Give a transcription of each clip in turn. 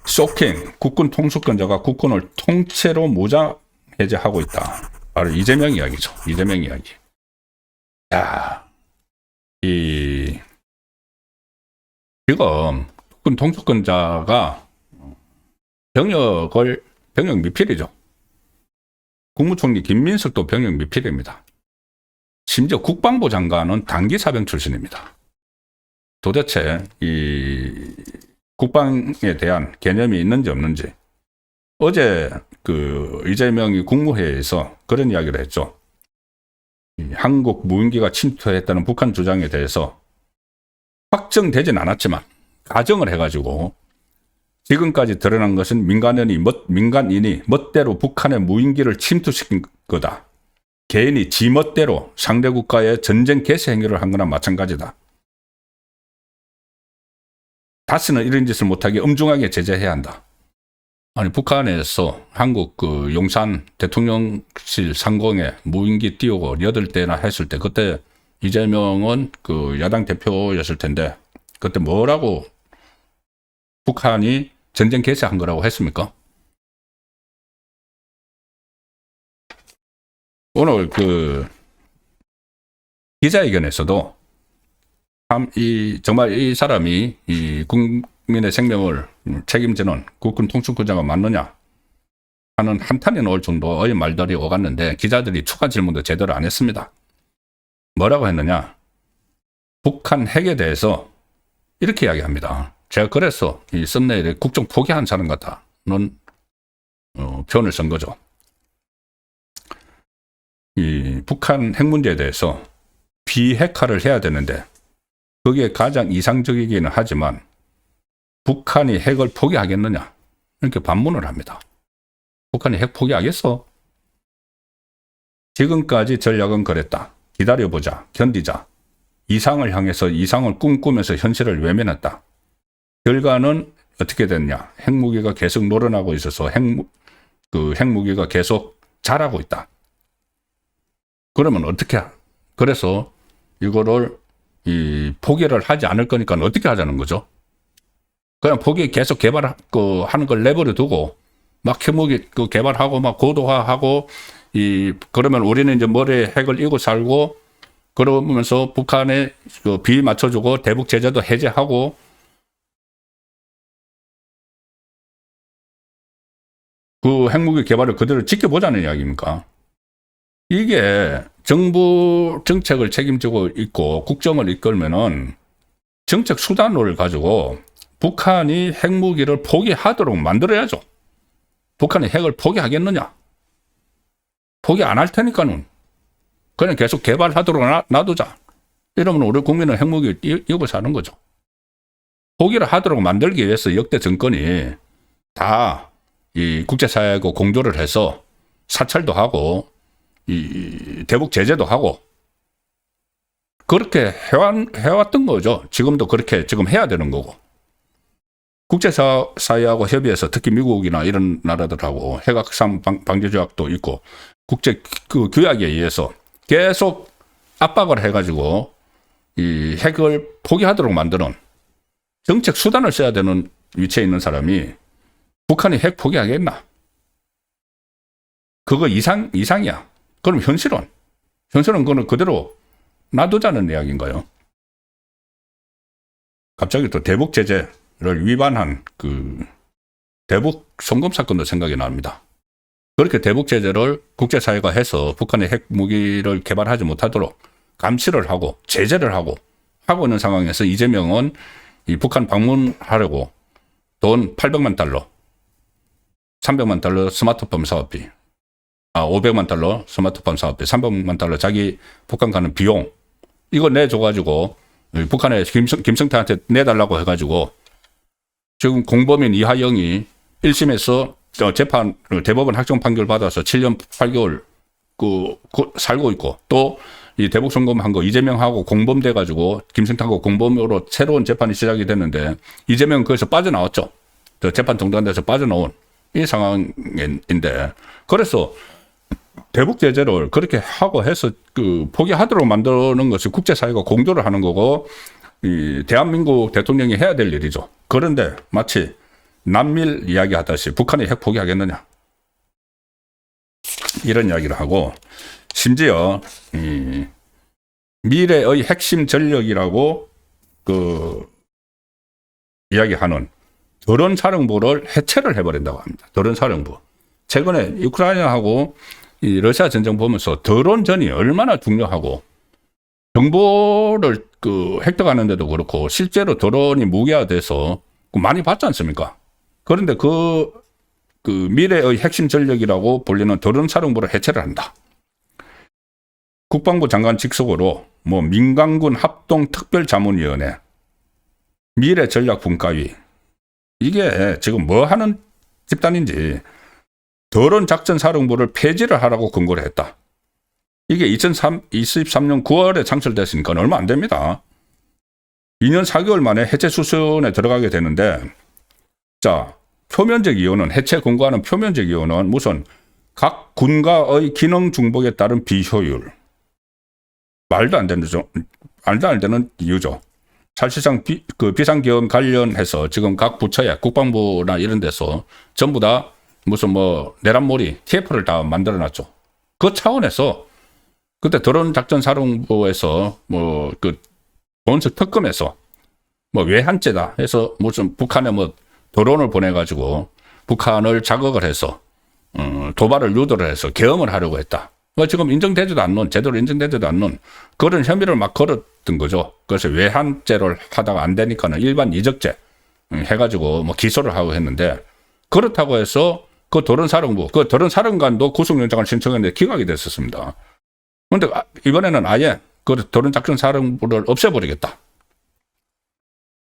쇼킹! 국군 통수권자가 국군을 통째로 무장 해제하고 있다. 바로 이재명 이야기죠. 이재명 이야기. 야, 지금 국군 통수권자가 병력 미필이죠. 국무총리 김민석도 병력 미필입니다. 심지어 국방부 장관은 단기 사병 출신입니다. 도대체 이 국방에 대한 개념이 있는지 없는지. 어제 이재명이 국무회의에서 그런 이야기를 했죠. 한국 무인기가 침투했다는 북한 주장에 대해서 확정되진 않았지만 가정을 해가지고 지금까지 드러난 것은 민간인이 멋대로 북한의 무인기를 침투시킨 거다. 개인이 지멋대로 상대 국가의 전쟁 개시 행위를 한 거나 마찬가지다. 다시는 이런 짓을 못하게 엄중하게 제재해야 한다. 아니, 북한에서 한국 용산 대통령실 상공에 무인기 띄우고 8대나 했을 때, 그때 이재명은 야당 대표였을 텐데, 그때 뭐라고 북한이 전쟁 개시한 거라고 했습니까? 오늘 기자회견에서도 정말 이 사람이 이 국민의 생명을 책임지는 국군 통수권자가 맞느냐 하는 한탄이 나올 정도의 말들이 오갔는데, 기자들이 추가 질문도 제대로 안 했습니다. 뭐라고 했느냐? 북한 핵에 대해서 이렇게 이야기합니다. 제가 그래서 이 썸네일에 국정 포기한 사람 같다는 표현을 쓴 거죠. 이 북한 핵 문제에 대해서 비핵화를 해야 되는데, 그게 가장 이상적이기는 하지만 북한이 핵을 포기하겠느냐, 이렇게 반문을 합니다. 북한이 핵 포기하겠어? 지금까지 전략은 그랬다. 기다려보자, 견디자. 이상을 향해서 이상을 꿈꾸면서 현실을 외면했다. 결과는 어떻게 됐냐? 핵무기가 계속 늘어나고 있어서 핵무기가 계속 자라고 있다. 그러면 어떻게? 그래서 이거를 포기를 하지 않을 거니까 어떻게 하자는 거죠? 그냥 포기 계속 하는 걸 내버려 두고 막 핵무기 개발하고 막 고도화하고 그러면 우리는 이제 머리에 핵을 이고 살고, 그러면서 북한에 비 맞춰주고 대북 제재도 해제하고, 그 핵무기 개발을 그대로 지켜보자는 이야기입니까? 이게 정부 정책을 책임지고 있고 국정을 이끌면은 정책 수단을 가지고 북한이 핵무기를 포기하도록 만들어야죠. 북한이 핵을 포기하겠느냐? 포기 안 할 테니까는 그냥 계속 개발하도록 놔두자. 이러면 우리 국민은 핵무기 이고 사는 거죠. 포기를 하도록 만들기 위해서 역대 정권이 다 이 국제사회하고 공조를 해서 사찰도 하고 대북 제재도 하고 그렇게 해왔던 거죠. 지금도 그렇게 지금 해야 되는 거고. 국제사회하고 협의해서 특히 미국이나 이런 나라들하고 핵 확산 방지 조약도 있고 국제 규약에 의해서 계속 압박을 해가지고 이 핵을 포기하도록 만드는 정책 수단을 써야 되는 위치에 있는 사람이 북한이 핵 포기하겠나? 그거 이상이야. 그럼 현실은 그거는 그대로 놔두자는 이야기인가요? 갑자기 또 대북 제재를 위반한 대북 송금 사건도 생각이 납니다. 그렇게 대북 제재를 국제사회가 해서 북한의 핵 무기를 개발하지 못하도록 감시를 하고 제재를 하고 있는 상황에서 이재명은 이 북한 방문하려고 돈 800만 달러, 300만 달러 스마트폰 사업비, 500만 달러 스마트폰 사업비, 300만 달러 자기 북한 가는 비용, 이거 내줘가지고 북한에 김성태한테 내달라고 해가지고 지금 공범인 이하영이 1심에서 재판 대법원 확정 판결 받아서 7년 8개월 살고 있고, 또 이 대북 송금한 거 이재명하고 공범돼가지고 김성태하고 공범으로 새로운 재판이 시작이 됐는데 이재명 거기서 빠져나왔죠. 재판 동단돼서 빠져나온 이 상황인데, 그래서 대북 제재를 그렇게 하고 해서 포기하도록 만드는 것이 국제사회가 공조를 하는 거고, 이 대한민국 대통령이 해야 될 일이죠. 그런데 마치 남밀 이야기 하듯이 북한이 핵 포기하겠느냐, 이런 이야기를 하고, 심지어 미래의 핵심 전력이라고 이야기하는 드론 사령부를 해체를 해버린다고 합니다. 드론 사령부. 최근에 우크라이나하고 이 러시아 전쟁 보면서 드론전이 얼마나 중요하고, 정보를 획득하는데도 그렇고 실제로 드론이 무기화돼서 많이 봤지 않습니까? 그런데 미래의 핵심 전력이라고 불리는 드론 사령부를 해체를 한다. 국방부 장관 직속으로 민간군 합동특별자문위원회, 미래전략분과위, 이게 지금 뭐 하는 집단인지, 드론 작전 사령부를 폐지를 하라고 권고를 했다. 이게 2023년 9월에 창설됐으니까 얼마 안 됩니다. 2년 4개월 만에 해체 수순에 들어가게 되는데, 자, 표면적 이유는, 해체 권고하는 표면적 이유는 무슨 각 군가의 기능 중복에 따른 비효율. 말도 안 되는 이유죠. 사실상 비상기업 관련해서 지금 각 부처에 국방부나 이런 데서 전부 다 무슨 내란몰이 TF를 다 만들어놨죠. 그 차원에서 그때 드론 작전 사령부에서 본석 특검에서 외환죄다 해서 무슨 북한에 드론을 보내가지고 북한을 자극을 해서 도발을 유도를 해서 계엄을 하려고 했다. 지금 인정되지도 않는, 제대로 인정되지도 않는 그런 혐의를 막 걸었던 거죠. 그래서 외환죄를 하다가 안 되니까는 일반 이적죄 해가지고 기소를 하고 했는데, 그렇다고 해서 그 드론 사령부, 그 드론 사령관도 구속영장을 신청했는데 기각이 됐었습니다. 그런데 이번에는 아예 그 드론 작전 사령부를 없애버리겠다.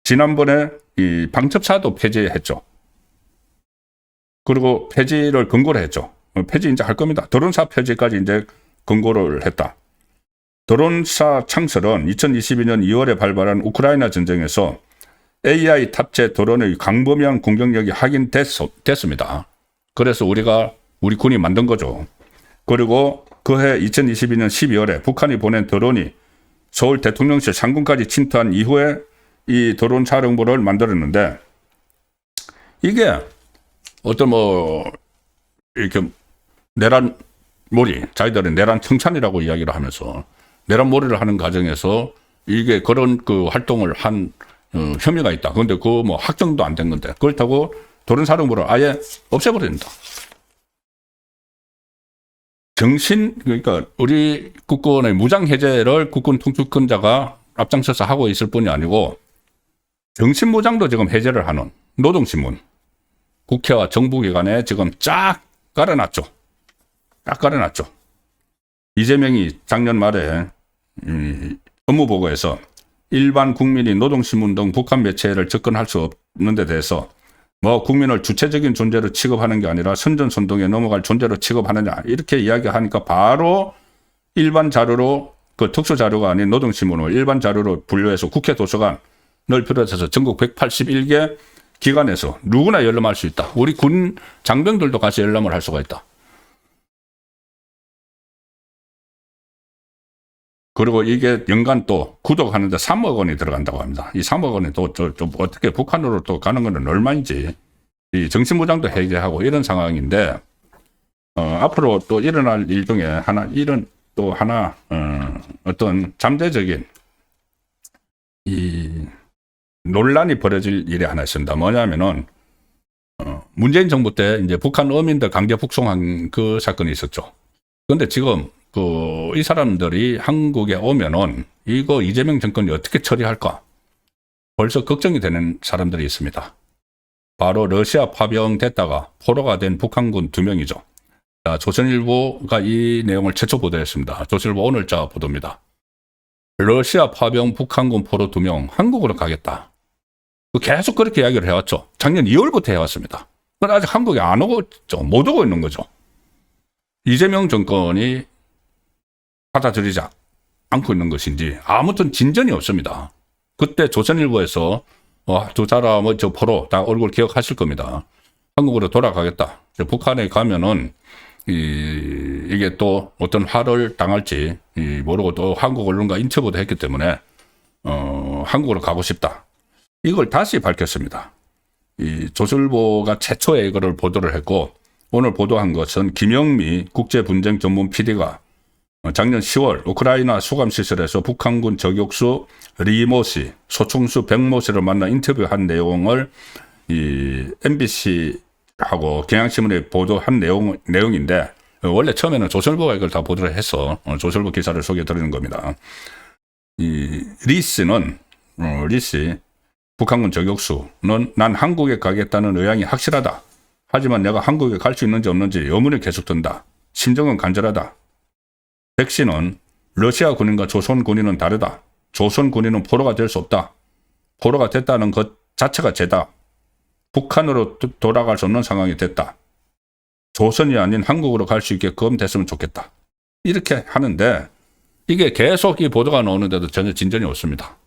지난번에 이 방첩사도 폐지했죠. 그리고 폐지를 권고를 했죠. 폐지 이제 할 겁니다. 드론사 폐지까지 이제 권고를 했다. 드론사 창설은 2022년 2월에 발발한 우크라이나 전쟁에서 AI 탑재 드론의 광범위한 공격력이 확인됐습니다. 그래서 우리 군이 만든 거죠. 그리고 그해 2022년 12월에 북한이 보낸 드론이 서울 대통령실 상공까지 침투한 이후에 이 드론 사령부를 만들었는데, 이게 어떤 이렇게 내란몰이, 자기들은 내란 청산이라고 이야기를 하면서 내란몰이를 하는 과정에서 이게 그런 활동을 한 혐의가 있다. 그런데 확정도 안 된 건데, 그렇다고 드론 사령부를 아예 없애버린다. 그러니까 우리 국군의 무장 해제를 국군 통수권자가 앞장서서 하고 있을 뿐이 아니고, 정신무장도 지금 해제를 하는 노동신문, 국회와 정부기관에 지금 쫙 깔아놨죠. 이재명이 작년 말에 업무보고에서 일반 국민이 노동신문 등 북한 매체를 접근할 수 없는 데 대해서 국민을 주체적인 존재로 취급하는 게 아니라 선전선동에 넘어갈 존재로 취급하느냐, 이렇게 이야기하니까 바로 일반 자료로, 특수 자료가 아닌 노동신문을 일반 자료로 분류해서 국회 도서관을 비롯해서 전국 181개 기관에서 누구나 열람할 수 있다. 우리 군 장병들도 같이 열람을 할 수가 있다. 그리고 이게 연간 또 구독하는데 3억 원이 들어간다고 합니다. 이 3억 원이 또 어떻게 북한으로 또 가는 건 얼마인지, 이 정신무장도 해제하고 이런 상황인데, 앞으로 또 일어날 일 중에 어떤 잠재적인 이 논란이 벌어질 일이 하나 있습니다. 뭐냐면은, 문재인 정부 때 이제 북한 어민들 강제 북송한 그 사건이 있었죠. 그런데 지금 이 사람들이 한국에 오면은 이거 이재명 정권이 어떻게 처리할까? 벌써 걱정이 되는 사람들이 있습니다. 바로 러시아 파병됐다가 포로가 된 북한군 2명이죠. 자, 조선일보가 이 내용을 최초 보도했습니다. 조선일보 오늘자 보도입니다. 러시아 파병 북한군 포로 2명 한국으로 가겠다. 계속 그렇게 이야기를 해왔죠. 작년 2월부터 해왔습니다. 그런데 아직 한국에 안 오고 있죠. 못 오고 있는 거죠. 이재명 정권이 받아들이지 않고 있는 것인지 아무튼 진전이 없습니다. 그때 조선일보에서 두 사람 포로 다 얼굴 기억하실 겁니다. 한국으로 돌아가겠다. 북한에 가면은 이게 또 어떤 화를 당할지 모르고 또 한국 언론과 인터뷰도 했기 때문에 한국으로 가고 싶다. 이걸 다시 밝혔습니다. 이 조선일보가 최초에 이거를 보도를 했고 오늘 보도한 것은 김영미 국제분쟁 전문 PD가 작년 10월 우크라이나 수감시설에서 북한군 저격수 리모 씨, 소총수 백모 씨를 만나 인터뷰한 내용을 이 MBC하고 경향신문에 보도한 내용인데 원래 처음에는 조선일보가 이걸 다 보도를 해서 조선일보 기사를 소개해드리는 겁니다. 이 리 씨는 리 씨, 북한군 저격수는 난 한국에 가겠다는 의향이 확실하다. 하지만 내가 한국에 갈 수 있는지 없는지 의문이 계속 든다. 심정은 간절하다. 백 씨는 러시아 군인과 조선 군인은 다르다. 조선 군인은 포로가 될 수 없다. 포로가 됐다는 것 자체가 죄다. 북한으로 돌아갈 수 없는 상황이 됐다. 조선이 아닌 한국으로 갈 수 있게끔 됐으면 좋겠다. 이렇게 하는데 이게 계속 이 보도가 나오는데도 전혀 진전이 없습니다.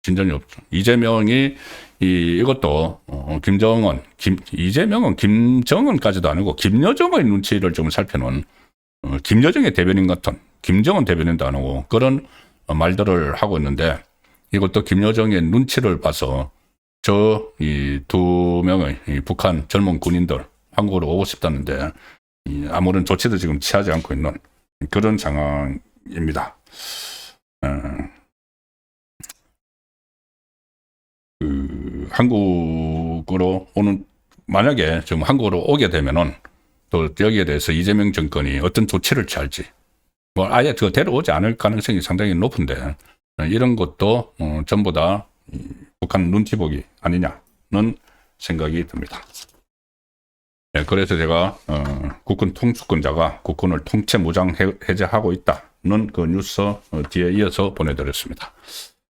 진전이 없죠. 이재명이 이것도 이재명은 김정은까지도 아니고 김여정의 눈치를 좀 살펴놓은 김여정의 대변인 같은 김정은 대변인도 안 하고 그런 말들을 하고 있는데 이것도 김여정의 눈치를 봐서 이 두 명의 북한 젊은 군인들 한국으로 오고 싶다는데 아무런 조치도 지금 취하지 않고 있는 그런 상황입니다. 한국으로 오는 만약에 지금 한국으로 오게 되면은 또 여기에 대해서 이재명 정권이 어떤 조치를 취할지 뭐 아예 데려오지 않을 가능성이 상당히 높은데 이런 것도 전부 다 북한 눈치 보기 아니냐는 생각이 듭니다. 네, 그래서 제가 국군 통수권자가 국군을 통째 무장 해제하고 있다는 그 뉴스 뒤에 이어서 보내드렸습니다.